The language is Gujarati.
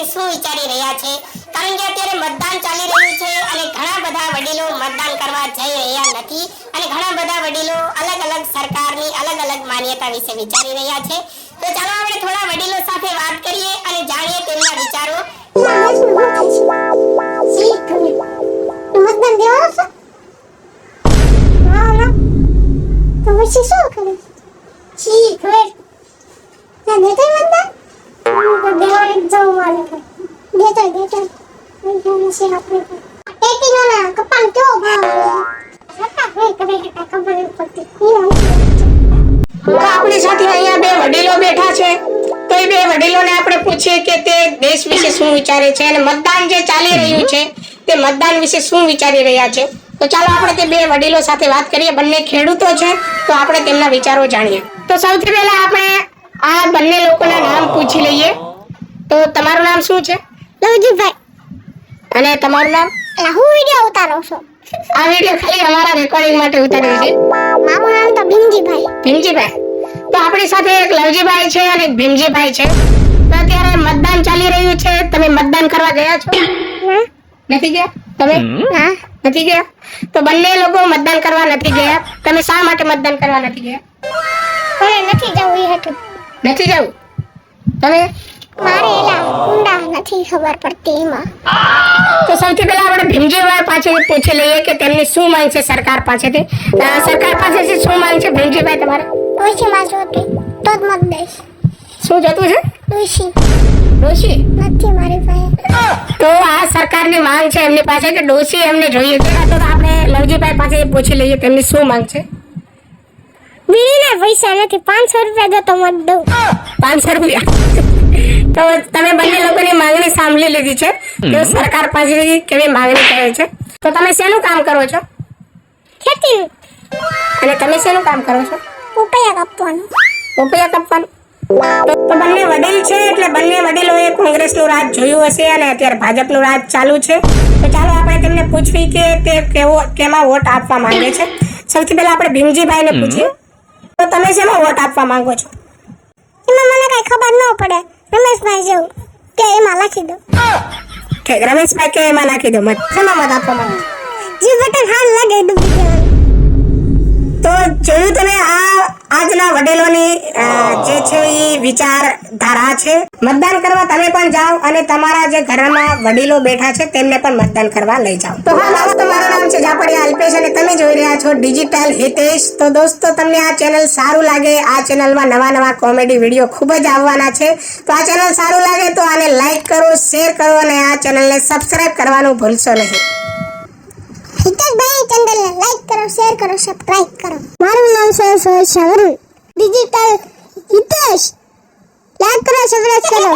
શું વિચારી રહ્યા છે, કારણ કે અત્યારે મતદાન ચાલી રહ્યું છે અને ઘણા બધા વડીલો મતદાન કરવા જઈ રહ્યા નથી અને ઘણા બધા વડીલો અલગ અલગ સરકારની અલગ અલગ માન્યતા વિશે વિચારી રહ્યા છે. તો ચાલો આપણે થોડા વડીલો સાથે વાત કરીએ અને જાણીએ તેમના વિચારો. મતદાન દેવાનું છે? હા તો પછી શું કરે? જી ઘર ના દેતો મતદાન તો દેવાનું જવું મારે દેતો હું છે આપણે એટીનો ના કપાળ કેવો ભાવ છતાં હોય કબે ખબર પડતી તો આપણી સાથે અહીંયા બે વડીલો બેઠા છે. તો એ બે વડીલોને આપણે પૂછીએ કે તે દેશ વિશે શું વિચારે છે અને મતદાન જે ચાલી રહ્યું છે તે મતદાન વિશે શું વિચારી રહ્યા છે. તો ચાલો આપણે તે બે વડીલો સાથે વાત કરીએ. બંને ખેડૂતો છે તો આપણે તેમના વિચારો જાણીએ. તો સૌથી પહેલા આપણે આ બંને લોકોના નામ પૂછી લઈએ. તો તમારું નામ શું છે? લવજીભાઈ. અને તમારું નામ? હું વિડિયો ઉતારું છું. આ વિડિયો ખાલી અમારા રેકોર્ડિંગ માટે ઉતાર્યો છે. મારું નામ તો ભીમજીભાઈ. ભીમજીભાઈ. તો આપણી સાથે એક લવજીભાઈ છે અને એક ભીમજીભાઈ છે. તો અત્યારે મતદાન ચાલી રહ્યું છે. તમે મતદાન કરવા ગયા છો? નથી ગયા? તમે? હા. નથી ગયા? તો બંને લોકો મતદાન કરવા નથી ગયા. તમે શા માટે મતદાન કરવા નથી ગયા? મને નથી જવું એ હતું. નથી જવું? તમે? મારે એલા ઊંડા નથી ખબર પડતી એમાં. તો સૌથી પહેલા આપણે ભીમજીભાઈ પાસેથી પૂછી લઈએ કે તેમની શું માંગ છે સરકાર પાસેથી. સરકાર પાસેથી શું માંગ છે ભીમજીભાઈ તમારે? ડોશી માં જોતી તો જ મત દઈશ. શું જોતું છે? ડોશી. ડોશી નથી મારી પાસે. તો આ સરકારની માંગ છે એમની પાસે કે ડોશી એમને જોઈએ છે. તો આપણે લવજીભાઈ પાસે પૂછી લઈએ તેમની શું માંગ છે. બીડીના પૈસા નથી, 500 રૂપિયા જો તો મત દઉં. 500 રૂપિયા? તો તમે બંને લોકોની માંગણી સાંભળી લીધી છે. તો સરકાર પાસેથી કેવી માંગણી કરે છે. તો તમે શેનું કામ કરો છો? ખેતી. અને તમે શેનું કામ કરો છો? રૂપિયા કાપવાનું. રૂપિયા કાપવાનું. તો બંને વડીલ છે એટલે બંને વડીલોએ કોંગ્રેસનું રાજ જોયું હશે અને અત્યારે ભાજપનું રાજ ચાલુ છે. તો ચાલો આપણે તેમને પૂછવી કે તે કેમાં વોટ આપવા માંગે છે. સૌથી પહેલા આપણે ભીમજીભાઈને પૂછીએ. તો તમે શેમાં વોટ આપવા માંગો છો? એમાં મને કઈ ખબર ન પડે. રમેશભાઈ જેવું કે એમાં લખી દો. ઠીક, રમેશભાઈ કે એમાં નાખી દો. મત શેમાં મત આપવા માંગો? જે બટન હાલ લાગે ડૂબી જવાનું. તો જોયું તમે આજના વડીલોની જે છે એ વિચારધારા છે. મતદાન કરવા તમે પણ જાઓ અને તમારા જે ઘરમાં વડીલો બેઠા છે તેમને પણ મતદાન કરવા લઈ જાઓ. તો હા દોસ્તો, મારું નામ છે જાપડિયા અલ્પેશ અને તમે જોઈ રહ્યા છો ડિજિટલ હિતેશ. તો દોસ્તો, તમને આ ચેનલ સારું લાગે, આ ચેનલમાં નવા કોમેડી વિડીયો ખૂબ જ આવવાના છે. તો આ ચેનલ સારું લાગે તો આને લાઈક કરો, શેર કરો અને આ ચેનલને સબસ્ક્રાઇબ કરવાનું ભૂલશો નહીં. હિતેશભાઈ ચેનલને લાઈક કરો, શેર કરો, સબસ્ક્રાઇબ કરો. મારું નામ છે વરુણ. ડિજિટલ હિતેશ. લાઈક કરો, સબસ્ક્રાઇબ કરો.